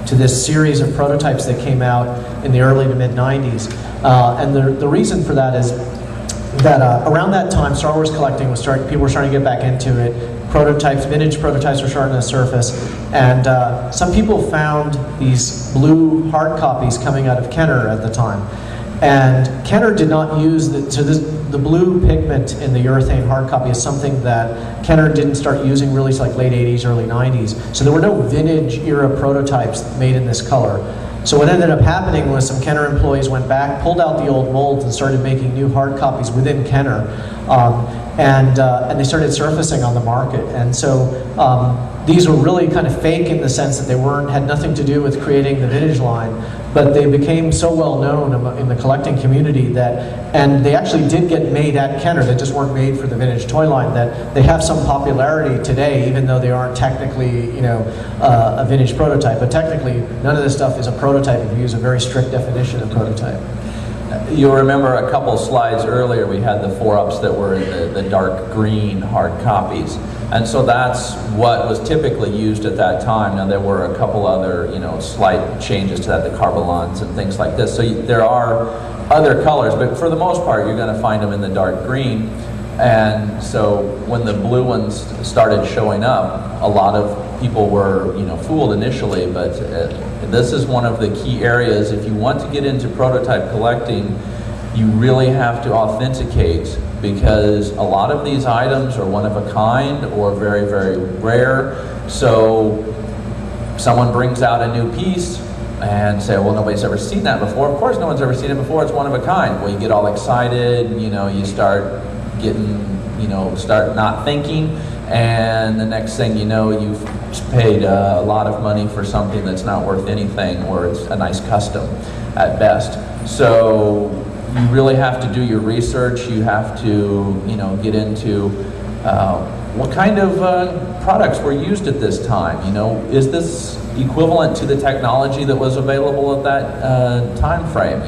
to this series of prototypes that came out in the early to mid 90s. And the reason for that is that around that time, Star Wars collecting was people were starting to get back into it. Prototypes, vintage prototypes were starting to surface, and some people found these blue hard copies coming out of Kenner at the time. And Kenner did not use the blue pigment in the urethane hard copy is something that Kenner didn't start using really until like late 80s, early 90s. So there were no vintage era prototypes made in this color. So what ended up happening was some Kenner employees went back, pulled out the old molds, and started making new hard copies within Kenner. And they started surfacing on the market. And so these were really kind of fake in the sense that they had nothing to do with creating the vintage line, but they became so well known in the collecting community and they actually did get made at Kenner. They just weren't made for the vintage toy line. That they have some popularity today, even though they aren't technically, a vintage prototype. But technically, none of this stuff is a prototype if you use a very strict definition of prototype. You'll remember a couple slides earlier, we had the 4-ups that were in the dark green hard copies. And so that's what was typically used at that time. Now there were a couple other, slight changes to that, the Carbolons and things like this. So there are other colors, but for the most part, you're going to find them in the dark green. And so when the blue ones started showing up, a lot of people were, fooled initially, but this is one of the key areas. If you want to get into prototype collecting, you really have to authenticate, because a lot of these items are one of a kind or very, very rare. So someone brings out a new piece and say, well, nobody's ever seen that before. Of course no one's ever seen it before, it's one of a kind. Well, you get all excited, you start getting, start not thinking, and the next thing you know, you've paid a lot of money for something that's not worth anything, or it's a nice custom at best. So you really have to do your research. You have to, get into what kind of products were used at this time. Is this equivalent to the technology that was available at that time frame?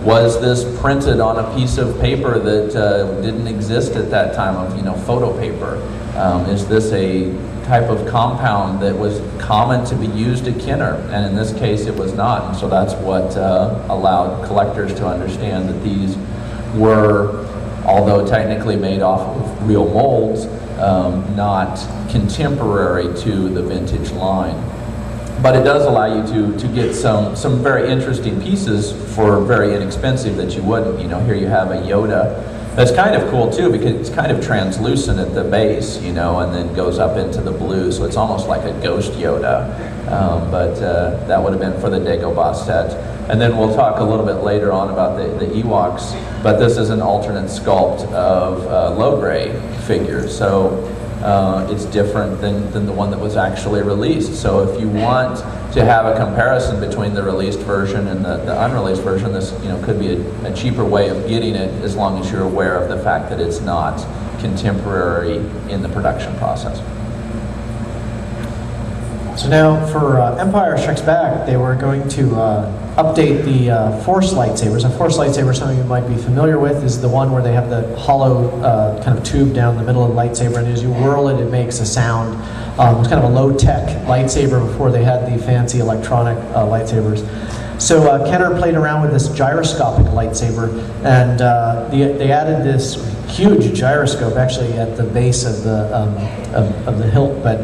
Was this printed on a piece of paper that didn't exist at that time of, photo paper? Is this a type of compound that was common to be used at Kenner? And in this case, it was not. And so that's what allowed collectors to understand that these were, although technically made off of real molds, not contemporary to the vintage line. But it does allow you to get some very interesting pieces for very inexpensive that you wouldn't. Here you have a Yoda. That's kind of cool too, because it's kind of translucent at the base, and then goes up into the blue, so it's almost like a ghost Yoda. But that would have been for the Dagobah set. And then we'll talk a little bit later on about the Ewoks, but this is an alternate sculpt of low-gray figure. So it's different than the one that was actually released. So if you want to have a comparison between the released version and the unreleased version, this could be a cheaper way of getting it, as long as you're aware of the fact that it's not contemporary in the production process. So now for Empire Strikes Back, they were going to update the Force lightsabers. A Force lightsaber, some of you might be familiar with, is the one where they have the hollow kind of tube down the middle of the lightsaber, and as you whirl it, it makes a sound. It's kind of a low-tech lightsaber before they had the fancy electronic lightsabers. So Kenner played around with this gyroscopic lightsaber, and they added this huge gyroscope actually at the base of the hilt, but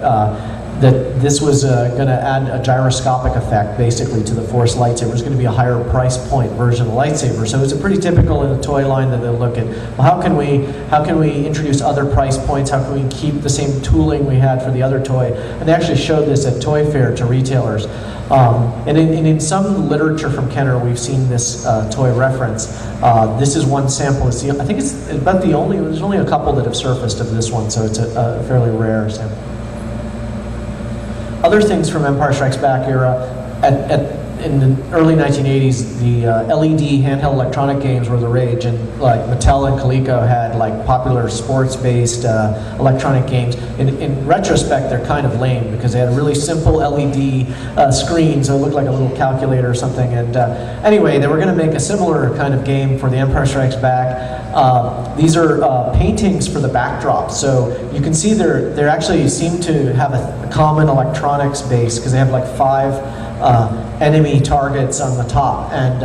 that this was going to add a gyroscopic effect basically to the Force lightsaber. It's going to be a higher price point version of the lightsaber. So it's pretty typical in the toy line that they'll look at, well, how can we introduce other price points? How can we keep the same tooling we had for the other toy? And they actually showed this at Toy Fair to retailers. And in some literature from Kenner, we've seen this toy reference. This is one sample. I think it's about there's only a couple that have surfaced of this one, so it's a fairly rare sample. Other things from Empire Strikes Back era, in the early 1980s, the LED handheld electronic games were the rage, and like Mattel and Coleco had like popular sports-based electronic games. In retrospect, they're kind of lame because they had a really simple LED screen, so it looked like a little calculator or something. And anyway, they were going to make a similar kind of game for the Empire Strikes Back. These are paintings for the backdrop, so you can see they actually seem to have a common electronics base, because they have like 5 enemy targets on the top. And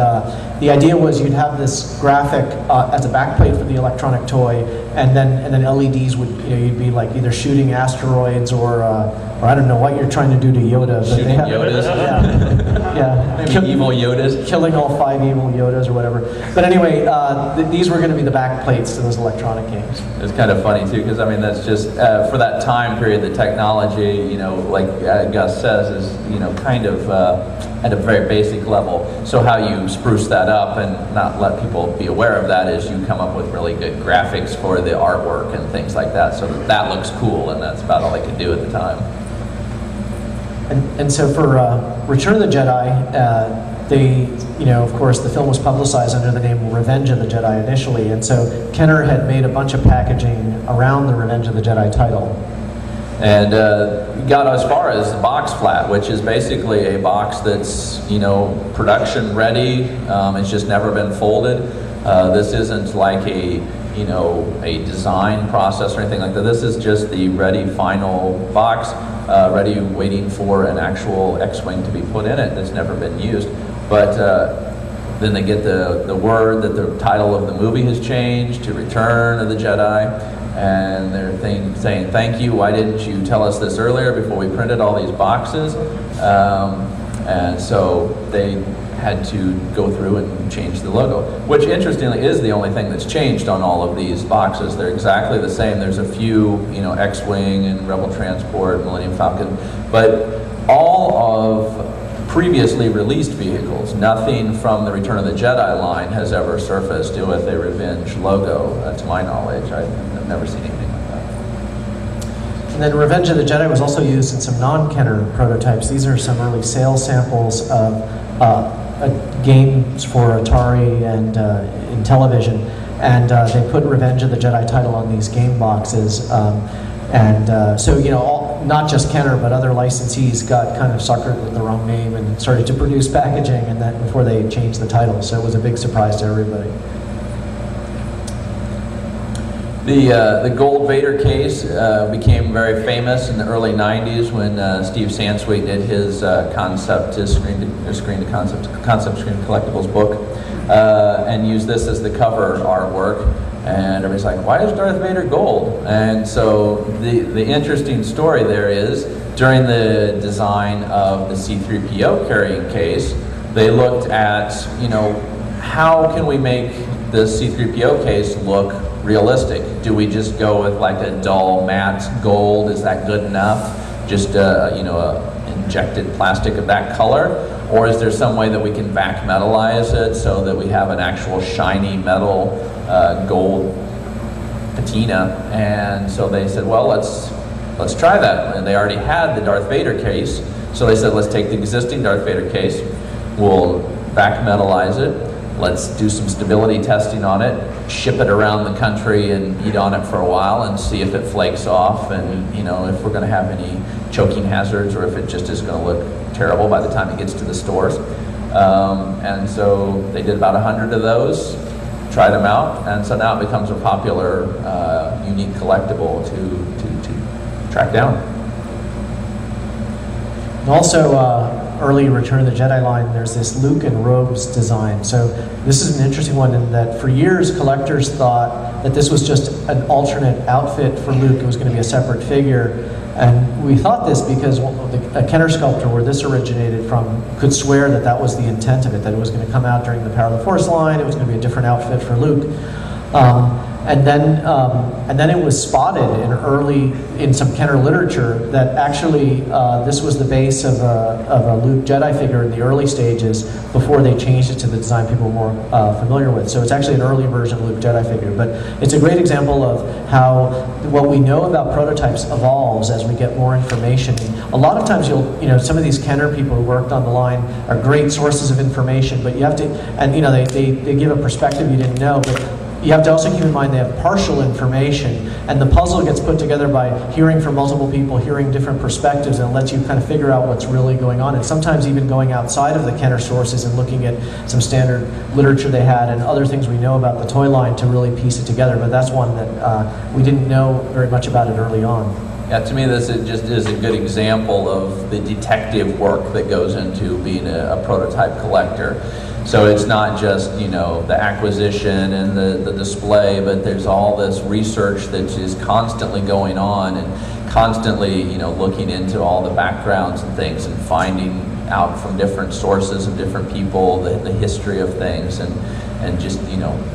the idea was you'd have this graphic as a backplate for the electronic toy, and then LEDs would, you'd be like either shooting asteroids or I don't know what you're trying to do to Yoda. But Shooting they have, Yodas? Yeah. Maybe evil Yodas? Killing all 5 evil Yodas or whatever. But anyway, these were going to be the backplates to those electronic games. It's kind of funny too, because I mean that's just for that time period. The technology, like Gus says, is kind of at a very basic level. So how you spruce that up and not let people be aware of that is you come up with really good graphics for the artwork and things like that, so that looks cool, and that's about all they could do at the time. And so for Return of the Jedi, they, of course, the film was publicized under the name Revenge of the Jedi initially, and so Kenner had made a bunch of packaging around the Revenge of the Jedi title. And got as far as the box flat, which is basically a box that's, production ready. It's just never been folded. This isn't like a design process or anything like that. This is just the ready final box, ready waiting for an actual X-Wing to be put in it that's never been used. But then they get the word that the title of the movie has changed to Return of the Jedi. And they're saying, thank you, why didn't you tell us this earlier before we printed all these boxes? And so they had to go through and change the logo, which interestingly is the only thing that's changed on all of these boxes. They're exactly the same. There's a few, X-Wing and Rebel Transport, Millennium Falcon, but all of previously released vehicles, nothing from the Return of the Jedi line has ever surfaced with a Revenge logo, to my knowledge. I've never seen anything like that. And then Revenge of the Jedi was also used in some non-Kenner prototypes. These are some early sales samples of games for Atari and in television. And they put Revenge of the Jedi title on these game boxes. So, not just Kenner, but other licensees got kind of suckered with the wrong name and started to produce packaging and then before they changed the title. So it was a big surprise to everybody. The gold Vader case became very famous in the early 90s when Steve Sansweet did his concept screen collectibles book and used this as the cover artwork. And everybody's like, why is Darth Vader gold? And so the interesting story there is, during the design of the C-3PO carrying case, they looked at, how can we make the C-3PO case look realistic? Do we just go with like a dull matte gold? Is that good enough? Just injected plastic of that color? Or is there some way that we can back metalize it so that we have an actual shiny metal gold patina? And so they said, well, let's try that. And they already had the Darth Vader case, so they said, let's take the existing Darth Vader case, we'll back metalize it, let's do some stability testing on it, ship it around the country and eat on it for a while and see if it flakes off, and if we're going to have any choking hazards or if it just is going to look terrible by the time it gets to the stores. And so they did about 100 of those, tried them out, and so now it becomes a popular, unique collectible to track down. And also, early Return of the Jedi line, there's this Luke and robes design. So this is an interesting one in that for years collectors thought that this was just an alternate outfit for Luke. It was going to be a separate figure. And we thought this because a Kenner sculptor where this originated from could swear that that was the intent of it, that it was going to come out during the Power of the Force line, it was going to be a different outfit for Luke. And then it was spotted in some Kenner literature that actually this was the base of a Luke Jedi figure in the early stages before they changed it to the design people were more familiar with. So it's actually an early version Luke Jedi figure. But it's a great example of how what we know about prototypes evolves as we get more information. A lot of times some of these Kenner people who worked on the line are great sources of information, but you have to, and they give a perspective you didn't know, but you have to also keep in mind they have partial information, and the puzzle gets put together by hearing from multiple people, hearing different perspectives, and it lets you kind of figure out what's really going on, and sometimes even going outside of the Kenner sources and looking at some standard literature they had and other things we know about the toy line to really piece it together. But that's one that we didn't know very much about it early on. Yeah, to me, this just is a good example of the detective work that goes into being a prototype collector. So it's not just, the acquisition and the display, but there's all this research that is constantly going on and constantly, looking into all the backgrounds and things and finding out from different sources and different people the history of things and just,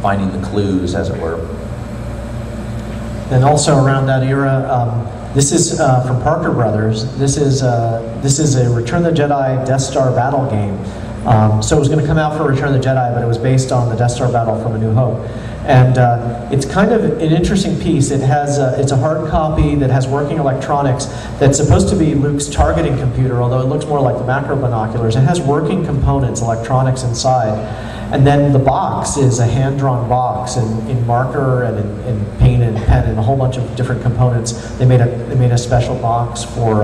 finding the clues, as it were. And also around that era, this is from Parker Brothers. This is a Return of the Jedi Death Star battle game. So it was going to come out for Return of the Jedi, but it was based on the Death Star battle from A New Hope. And it's kind of an interesting piece. It has it's a hard copy that has working electronics that's supposed to be Luke's targeting computer, although it looks more like the macro binoculars. It has working components, electronics inside. And then the box is a hand-drawn box in marker and in paint and pen and a whole bunch of different components. They made a special box for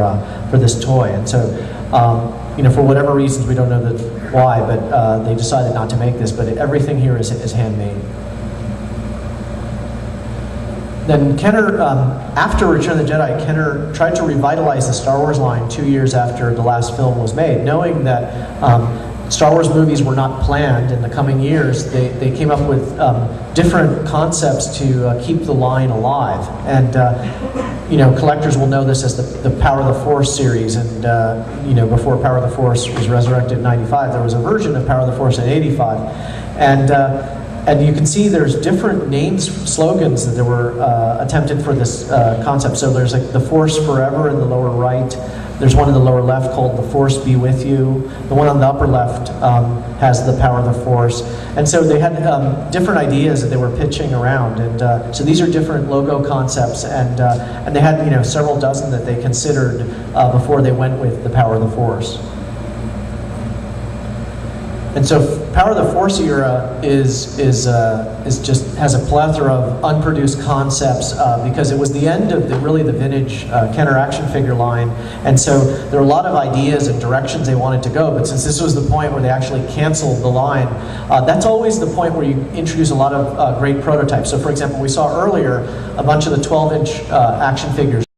this toy. And so, for whatever reasons, we don't know why, but they decided not to make this. But everything here is handmade. Then Kenner, after Return of the Jedi, Kenner tried to revitalize the Star Wars line 2 years after the last film was made, knowing that Star Wars movies were not planned in the coming years. They came up with different concepts to keep the line alive. And collectors will know this as the Power of the Force series. And before Power of the Force was resurrected in '95, there was a version of Power of the Force in '85. And you can see there's different names, slogans that were attempted for this concept. So there's like the Force Forever in the lower right. There's one in the lower left called The Force Be With You. The one on the upper left has the Power of the Force. And so they had different ideas that they were pitching around. And so these are different logo concepts. And they had several dozen that they considered before they went with the Power of the Force. And so Power of the Force era is just has a plethora of unproduced concepts because it was the end of the vintage Kenner action figure line, and so there were a lot of ideas and directions they wanted to go. But since this was the point where they actually canceled the line, that's always the point where you introduce a lot of great prototypes. So, for example, we saw earlier a bunch of the 12-inch action figures.